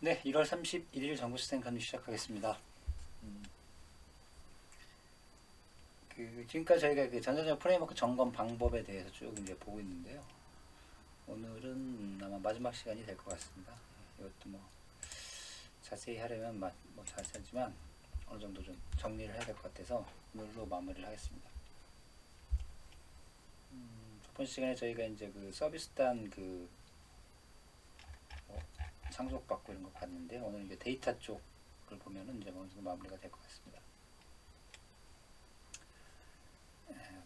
네, 1월 31일 정보시스템 강의 시작하겠습니다. 지금까지 저희가 그 전자적 프레임워크 점검 방법에 대해서 쭉 이제 보고 있는데요. 오늘은 아마 마지막 시간이 될 것 같습니다. 이것도 뭐 자세히 하려면 뭐 자세하지만 어느 정도 좀 정리를 해야 될 것 같아서 오늘로 마무리를 하겠습니다. 첫 번째 시간에 저희가 이제 그 서비스단 상속받고 이런 거 봤는데, 오늘 이제 데이터 쪽을 보면은 이제 어느 정도 마무리가 될 것 같습니다.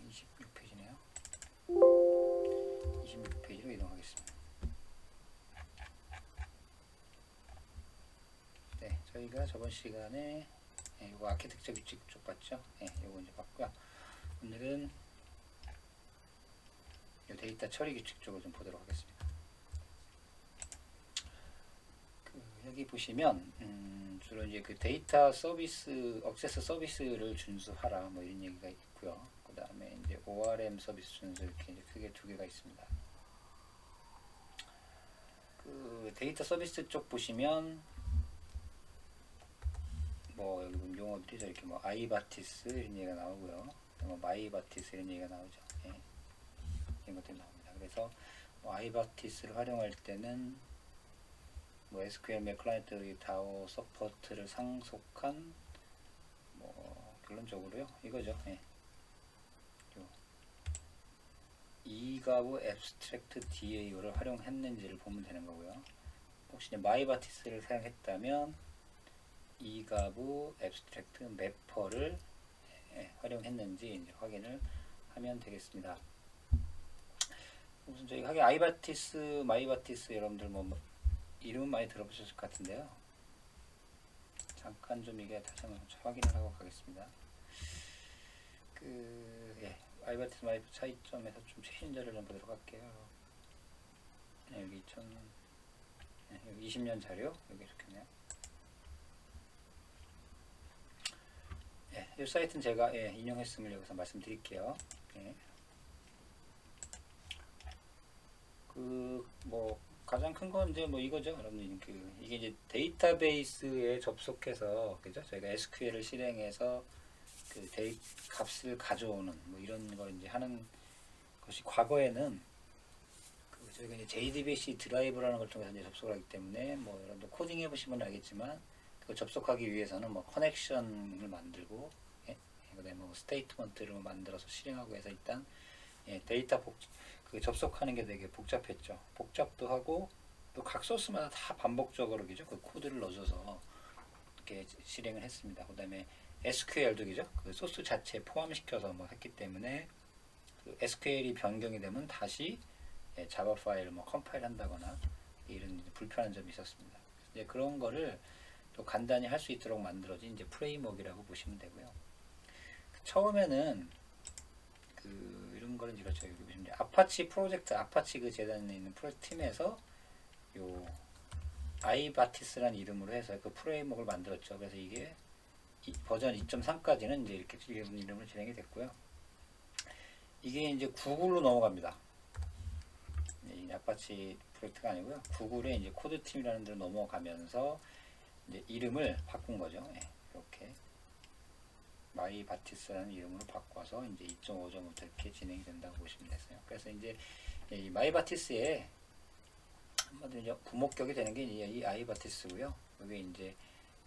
26페이지네요. 26페이지로 이동하겠습니다. 네, 저희가 저번 시간에 이거 아키텍처 규칙 쪽 봤죠? 네, 이거 이제 봤고요. 오늘은 이 데이터 처리 규칙 쪽을 좀 보도록 하겠습니다. 여기 보시면 주로 이제 그 데이터 서비스, 액세스 서비스를 준수하라 뭐 이런 얘기가 있고요. 그 다음에 이제 ORM 서비스 준수, 이렇게 이제 크게 두 개가 있습니다. 그 데이터 서비스 쪽 보시면 뭐 여기 보면 용어들이 이렇게 뭐 아이바티스 이런 얘기가 나오고요. 뭐 마이바티스 이런 얘기가 나오죠. 예. 이런 것들이 나옵니다. 그래서 뭐 아이바티스를 활용할 때는 뭐 SQL 맥 클라이언트 DAO 서포트를 상속한 뭐 결론적으로요 이거죠. 예. 이가부 앱스트랙트 DAO를 활용했는지를 보면 되는 거고요. 혹시 마이바티스를 사용했다면 이가부 앱스트랙트 매퍼를 활용했는지 이제 확인을 하면 되겠습니다. 무슨 저희 하게 아이바티스, 마이바티스 여러분들 뭐 이름은 많이 들어보셨을 것 같은데요. 잠깐 좀 이게 다시 한번 확인을 하고 가겠습니다. 아이바티스 마이프 차이점에서 좀 최신자를 좀 보도록 할게요. 여기 20년 자료 여기 이렇게 있네요. 이 사이트는 제가 인용했음을 여기서 말씀드릴게요. 뭐 가장 큰 건 이제 뭐 이거죠, 여러분들. 이게 이제 데이터베이스에 접속해서, 그죠? 저희가 SQL을 실행해서 그 값을 가져오는 뭐 이런 걸 이제 하는 것이, 과거에는 저희가 이제 JDBC 드라이브라는 걸 통해서 이제 접속을 하기 때문에, 뭐 여러분들 코딩 해보시면 알겠지만 그걸 접속하기 위해서는 뭐 커넥션을 만들고, 그다음에 뭐 스테이트먼트를 만들어서 실행하고 해서 일단 데이터 접속하는 게 되게 복잡했죠. 복잡도 하고 또 각 소스마다 다 반복적으로 그죠? 그 코드를 넣어줘서 이렇게 실행을 했습니다. 그다음에 SQL도 그죠? 그 소스 자체에 포함시켜서 뭐 했기 때문에 그 SQL이 변경이 되면 다시 자바 파일을 뭐 컴파일 한다거나 이런 불편한 점이 있었습니다. 이제 그런 거를 또 간단히 할 수 있도록 만들어진 이제 프레임워크라고 보시면 되고요. 처음에는 이런 거는 이제 그렇죠. 여기 보시면 아파치 프로젝트, 아파치 그 재단에 있는 프로젝트 팀에서 요 아이바티스라는 이름으로 해서 그 프레임워크를 만들었죠. 그래서 이게 버전 2.3까지는 이제 이렇게 이름으로 진행이 됐고요. 이게 이제 구글로 넘어갑니다. 이 아파치 프로젝트가 아니고요. 구글의 이제 코드팀이라는 데로 넘어가면서 이제 이름을 바꾼 거죠. 이렇게 마이바티스라는 이름으로 바꿔서 이제 2.5점부터 이렇게 진행이 된다고 보시면 되세요. 그래서 이제 이 마이바티스에 한마디로 이제 구목격이 되는 게 이 아이바티스고요. 이게 이제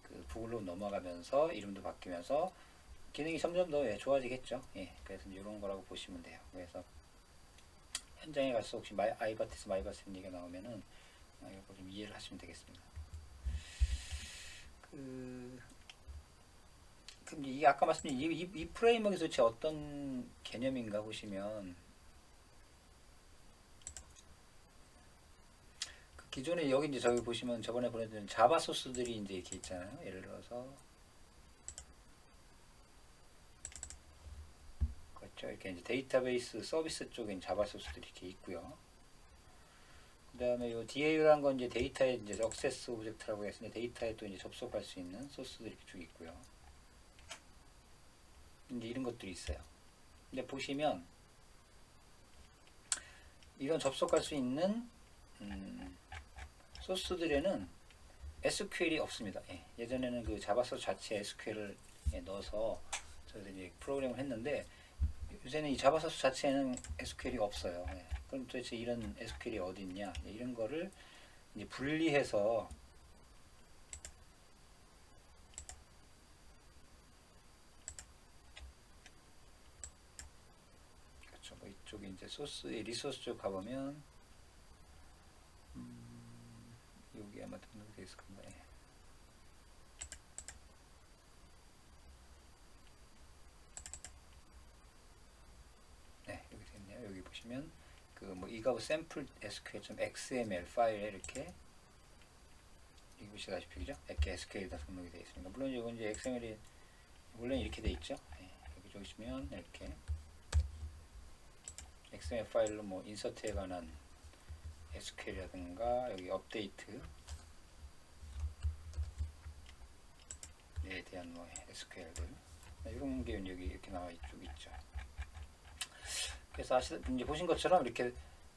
그 구글로 넘어가면서 이름도 바뀌면서 기능이 점점 더 좋아지겠죠. 그래서 이런 거라고 보시면 돼요. 그래서 현장에 가서 혹시 아이바티스, 마이바티스 얘기가 나오면은 이거 좀 이해를 하시면 되겠습니다. 그럼 이 아까 말씀드린 이 프레임워크가 도대체 어떤 개념인가 보시면, 기존에 여기 이제 저기 보시면 저번에 보내드린 자바 소스들이 이제 이렇게 있잖아요. 예를 들어서 그렇죠. 이렇게 이제 데이터베이스 서비스 쪽에 자바 소스들이 이렇게 있고요. 그 다음에 요 DAU라는 건 이제 데이터에 이제 액세스 오브젝트라고 해서 데이터에 또 이제 접속할 수 있는 소스들이 이렇게 쭉 있고요. 이제 이런 것들이 있어요. 근데 보시면 이런 접속할 수 있는 소스들에는 SQL이 없습니다. 예전에는 그 자바소스 자체에 SQL을 넣어서 저희들이 이제 프로그램을 했는데 요새는 이 자바소스 자체에는 SQL이 없어요. 그럼 도대체 이런 SQL이 어디 있냐? 이런 거를 이제 분리해서 그렇죠. 뭐 이쪽에 이제 소스의 리소스 쪽 가보면 여기 아마 등록되어 있을 겁니다. 네, 여기 됐네요. 여기 보시면 그 뭐 이거 샘플 SQL.xml 파일에 이렇게 여기 보시다시피 그죠? 이렇게 SQL이 다 등록이 되어 있습니다. 물론 이건 이제 XML이 원래 이렇게 되어 있죠. 여기 보시면 이렇게 XML 파일로 뭐 인서트에 관한 SQL이라든가 여기 업데이트에 대한 뭐 SQL들 이런 게 여기 이렇게 나와 있죠. 그래서 이제 보신 것처럼 이렇게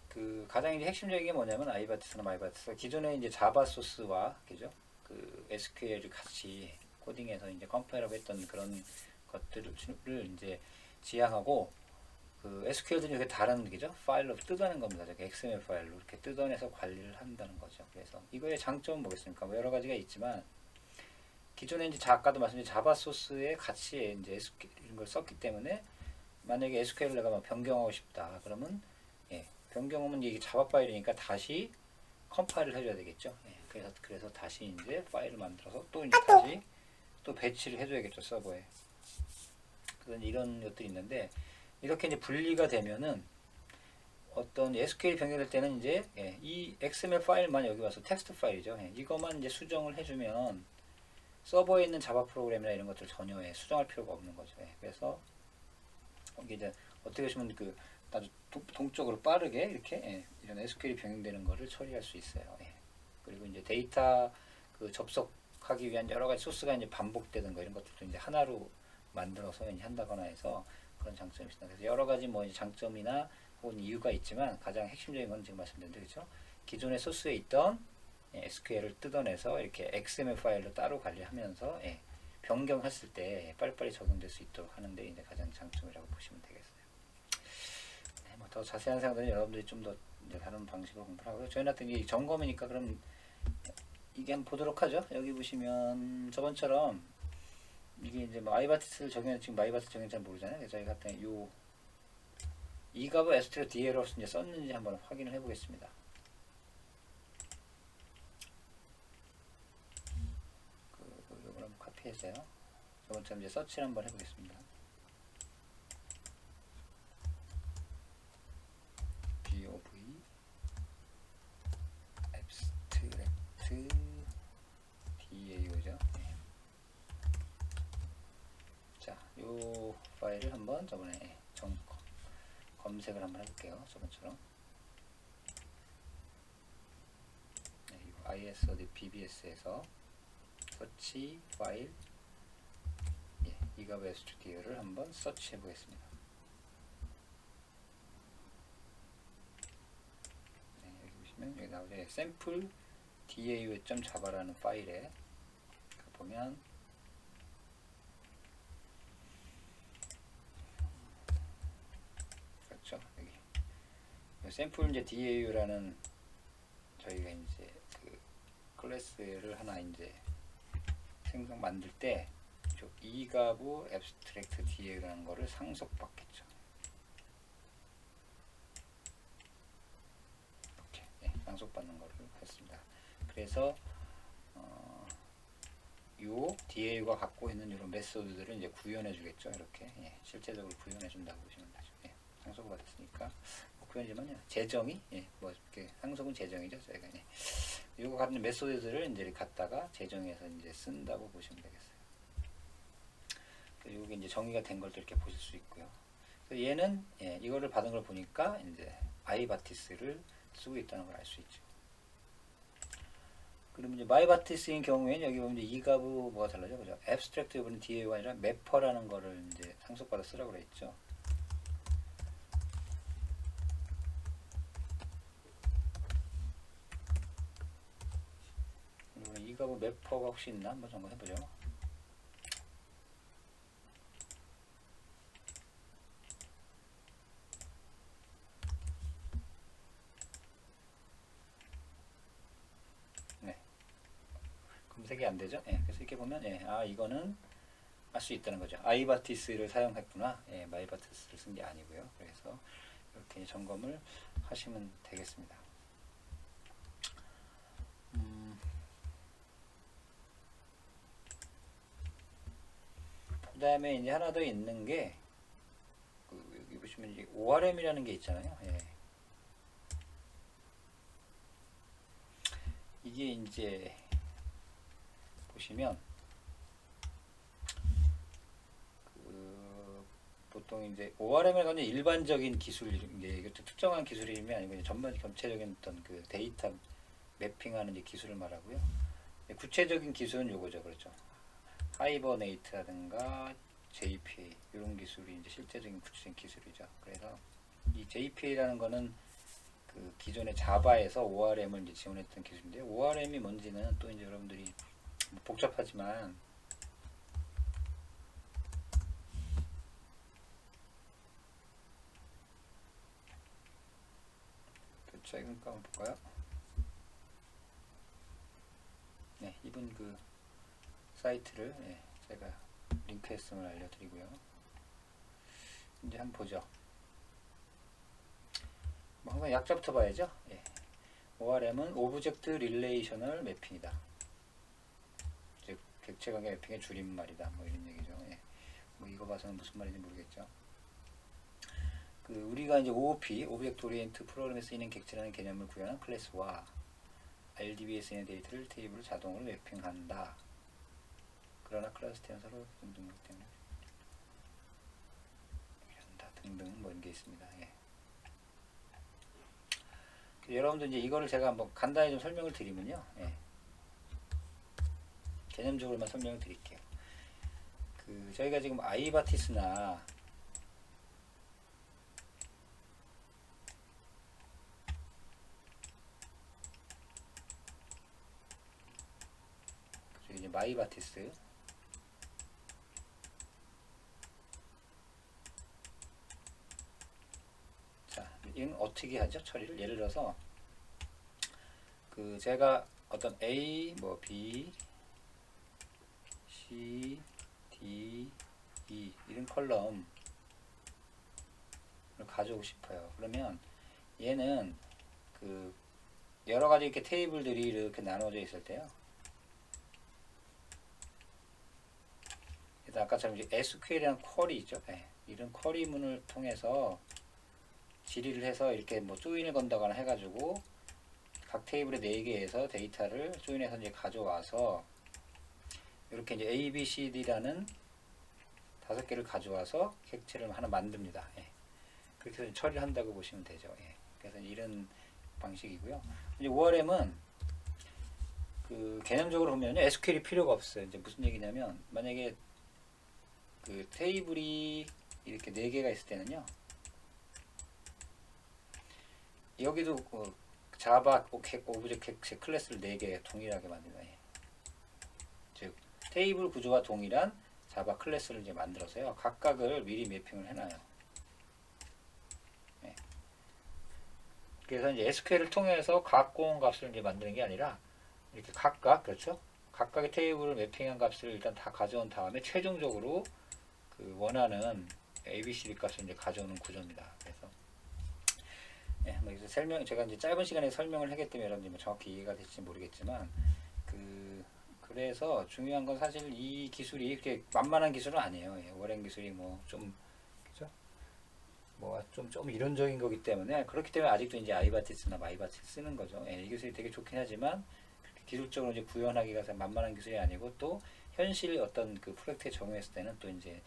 그 가장 이제 핵심적인 게 뭐냐면 아이바티스나 마이바티스 기존에 이제 자바 소스와 그죠? 그 SQL을 같이 코딩해서 이제 컴파일하고 했던 그런 것들을 이제 지향하고 그 SQL들이 이렇게 다른 그죠? 파일로 뜯어낸 겁니다. XML 파일로 이렇게 뜯어내서 관리를 한다는 거죠. 그래서 이거의 장점은 뭐겠습니까? 뭐 여러 가지가 있지만 기존에 이제 아까도 말씀드린 자바 소스에 같이 이제 SQL 이런 걸 썼기 때문에 만약에 SQL을 내가 막 변경하고 싶다 그러면 변경하면 이게 자바 파일이니까 다시 컴파일을 해줘야 되겠죠. 그래서 다시 이제 파일을 만들어서 또 이제 다시 또 배치를 해줘야겠죠 서버에. 그런 이런 것들이 있는데 이렇게 이제 분리가 되면은 어떤 SQL 변경될 때는 이제 이 XML 파일만 여기 와서 텍스트 파일이죠. 이것만 이제 수정을 해주면 서버에 있는 자바 프로그램이나 이런 것들 전혀 수정할 필요가 없는 거죠. 그래서 이게 이제 어떻게 보시면 그 아주 동적으로 빠르게 이렇게 이런 SQL이 변경되는 것을 처리할 수 있어요. 그리고 이제 데이터 그 접속하기 위한 여러 가지 소스가 이제 반복되는 거 이런 것들도 이제 하나로 만들어서 이제 한다거나 해서 그런 장점이 있습니다. 그래서 여러 가지 뭐 장점이나 혹은 이유가 있지만 가장 핵심적인 건 지금 말씀드린 대로 그렇죠. 기존의 소스에 있던 SQL을 뜯어내서 이렇게 XML 파일로 따로 관리하면서 변경했을 때 빨리빨리 적용될 수 있도록 하는 데 이제 가장 장점이라고 보시면 되겠어요. 뭐 더 자세한 사항들은 여러분들이 좀 더 다른 방식으로 공부를 하고요. 저희는 어떤 이 점검이니까 그럼 이게 한번 보도록 하죠. 여기 보시면 저번처럼 이게 이제 뭐 아이바티스를 적용해 지금 마이바티스 적용해 잘 모르잖아요. 그래서 저희가 같은 요 이가브 에스트레 디에로 이제 썼는지 한번 확인을 해보겠습니다. 요걸 한번 카피해서요. 저번처럼 이제 서치를 한번 해보겠습니다. gov abstract dao죠. 자, 요 파일을 한번 저번에 검색을 한번 해볼게요. 저번처럼 ISOD BBS에서 서치 파일 이가브 스튜디오를 한번 서치해 보겠습니다. 여기 보시면 여기 나오죠. 샘플 dau.java라는 파일에 보면 그렇죠. 여기 샘플 이제 dau라는 저희가 이제 그 클래스를 하나 이제 만들 때 이가브 abstract dau라는 거를 상속받겠죠. 이렇게 상속받는 거를 했습니다. 그래서 요 dau가 갖고 있는 이런 메소드들을 이제 구현해 주겠죠. 이렇게 실제적으로 구현해 준다고 보시면 되죠. 상속을 받았으니까 구현이지만요. 재정이 뭐 이렇게 상속은 재정이죠. 저희가 요거 같은 메소드들을 이제 갖다가 재정해서 이제 쓴다고 보시면 되겠어요. 그리고 이게 이제 정의가 된 걸 이렇게 보실 수 있고요. 그래서 얘는 이거를 받은 걸 보니까 이제 아이바티스를 쓰고 있다는 걸 알 수 있죠. 그럼 이제 마이바티스인 경우에는 여기 보면 이제 이가브 뭐가 달라져, 그죠? abstract 이번에 DA가 아니라 매퍼라는 거를 이제 상속받아 쓰라고 그랬죠. 우리가 뭐 매퍼가 혹시 있나 한번 점검해보죠. 네, 검색이 안 되죠. 예, 그래서 이렇게 보면 예, 아 이거는 할 수 있다는 거죠. 아이바티스를 사용했구나. 예, 마이바티스를 쓴 게 아니고요. 그래서 이렇게 점검을 하시면 되겠습니다. 그 다음에 이제 하나 더 있는 게 여기 보시면 이제 ORM이라는 게 있잖아요. 예. 이게 이제 보시면 보통 이제 ORM을 가진 일반적인 기술, 이것도 특정한 기술 이름이 아니고 전반 전체적인 어떤 그 데이터 매핑하는 이제 기술을 말하고요. 구체적인 기술은 요거죠, 그렇죠. 하이버네이트라든가 JPA 이런 기술이 이제 실제적인 구체적인 기술이죠. 그래서 이 JPA라는 거는 그 기존의 자바에서 ORM을 이제 지원했던 기술인데 ORM이 뭔지는 또 이제 여러분들이 복잡하지만 교차 이건가 한번 볼까요? 네, 이분 그 사이트를 예, 제가 링크했음을 알려드리고요. 이제 한번 보죠. 뭐 항상 약자부터 봐야죠. 예. ORM은 오브젝트 릴레이셔널 매핑이다. 즉 객체관계 매핑의 줄임말이다. 뭐 이런 얘기죠. 예. 뭐 이거 봐서는 무슨 말인지 모르겠죠. 그 우리가 이제 OOP, 오브젝트 오리엔트 프로그램에 쓰이는 객체라는 개념을 구현한 클래스와 RDB에 쓰이는 데이터를 테이블로 자동으로 매핑한다. 그러나 클래스 태연사로 등등 때문에 이런다 등등 뭐 이런 게 있습니다. 예. 여러분들 이제 이거를 제가 한번 간단히 좀 설명을 드리면요. 예. 개념적으로만 설명을 드릴게요. 그 저희가 지금 아이바티스나 이제 마이바티스 자, 이건 어떻게 하죠? 처리를 예를 들어서 그 제가 어떤 A, 뭐 B, C, D, E 이런 컬럼을 가져오고 싶어요. 그러면 얘는 그 여러 가지 이렇게 테이블들이 이렇게 나눠져 있을 때요. 그래서 아까처럼 이제 SQL이라는 쿼리 있죠. 네. 이런 쿼리문을 통해서 질의를 해서 이렇게 뭐 조인을 건다거나 해가지고 각 테이블의 4개에서 데이터를 조인해서 이제 가져와서 이렇게 이제 A, B, C, D라는 5개를 가져와서 객체를 하나 만듭니다. 예. 그렇게 해서 처리를 한다고 보시면 되죠. 예. 그래서 이런 방식이고요. 이제 ORM은 그 개념적으로 보면요, SQL이 필요가 없어요. 이제 무슨 얘기냐면 만약에 그 테이블이 이렇게 4개가 있을 때는요, 여기도 그 자바 오브젝트 클래스를 4개 동일하게 만듭니다. 예. 즉 테이블 구조와 동일한 자바 클래스를 이제 만들어서요, 각각을 미리 매핑을 해놔요. 예. 그래서 이제 SQL을 통해서 각 공원 값을 이제 만드는 게 아니라 이렇게 각각, 그렇죠? 각각의 테이블을 매핑한 값을 일단 다 가져온 다음에 최종적으로 그 원하는 ABCD 값을 이제 가져오는 구조입니다. 그래서 예, 뭐 이제 제가 이제 짧은 시간에 설명을 하기 때문에 여러분들이 뭐 정확히 이해가 될지 모르겠지만 그래서 중요한 건 사실 이 기술이 이렇게 만만한 기술은 아니에요. 예, ORM 기술이 뭐 좀 그죠? 뭐 좀 이론적인 거기 때문에 그렇기 때문에 아직도 이제 아이바티스나 마이바티스 쓰는 거죠. 예, 이 기술이 되게 좋긴 하지만 기술적으로 이제 구현하기가 만만한 기술이 아니고 또 현실 어떤 그 프로젝트에 적용했을 때는 또 이제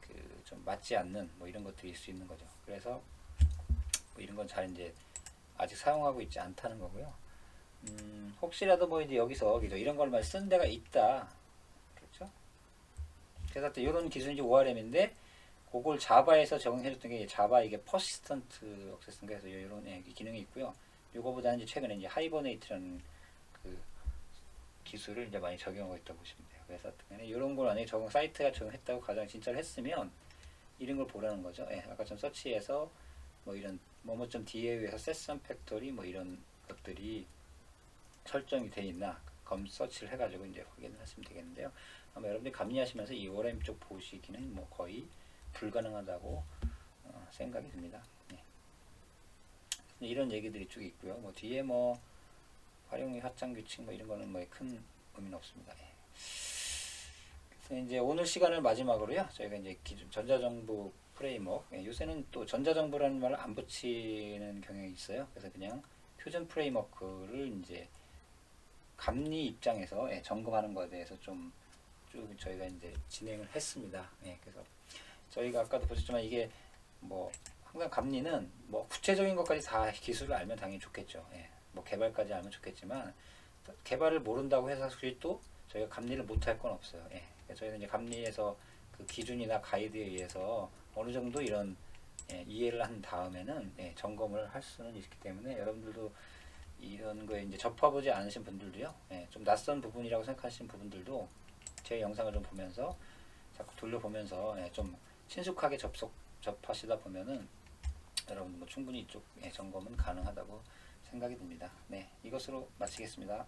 그 좀 맞지 않는 뭐 이런 것들이 있을 수 있는 거죠. 그래서 뭐 이런 건 잘 이제 아직 사용하고 있지 않다는 거고요. 혹시라도 뭐 이제 여기서 이런 걸만 쓴 데가 있다, 그렇죠? 그래서 또 이런 기술이 이제 ORM인데 그걸 자바에서 적용해줬던 게 자바 이게 퍼시스턴트 억세스인가 해서 이런 기능이 있고요. 요거보다는 이제 최근에 이제 하이버네이트라는 그 기술을 이제 많이 적용하고 있다고 보시면 돼요. 그래서 이런 걸 만약에 사이트가 적용했다고 가장 진짜로 했으면 이런 걸 보라는 거죠. 예, 아까 좀 서치해서 뭐 이런 뭐뭐.d에 의해서 세션 팩토리 뭐 이런 것들이 설정이 돼 있나 서치를 해가지고 이제 확인을 하시면 되겠는데요. 아마 여러분들이 감리하시면서 이 ORM 쪽 보시기는 뭐 거의 불가능하다고 생각이 듭니다. 네. 이런 얘기들이 쭉 있고요. 뭐 뒤에 뭐 활용의 확장 규칙 뭐 이런 거는 뭐 큰 의미는 없습니다. 예. 그래서 이제 오늘 시간을 마지막으로요. 저희가 이제 기존 전자정부 프레임워크, 예, 요새는 또 전자정부라는 말을 안 붙이는 경향이 있어요. 그래서 그냥 표준 프레임워크를 이제 감리 입장에서 예, 점검하는 것에 대해서 좀 쭉 저희가 이제 진행을 했습니다. 예, 그래서 저희가 아까도 보셨지만 이게 뭐 항상 감리는 뭐 구체적인 것까지 다 기술을 알면 당연히 좋겠죠. 예, 뭐 개발까지 알면 좋겠지만 개발을 모른다고 해서 굳이 또 저희가 감리를 못할 건 없어요. 예, 저희는 이제 감리에서 그 기준이나 가이드에 의해서 어느 정도 이런 예, 이해를 한 다음에는 예, 점검을 할 수는 있기 때문에 여러분들도 이런 거에 이제 접해보지 않으신 분들도요, 예, 좀 낯선 부분이라고 생각하시는 부분들도 제 영상을 좀 보면서 자꾸 돌려보면서 예, 좀 친숙하게 접하시다 보면은 여러분 뭐 충분히 이쪽 예, 점검은 가능하다고 생각이 듭니다. 네, 이것으로 마치겠습니다.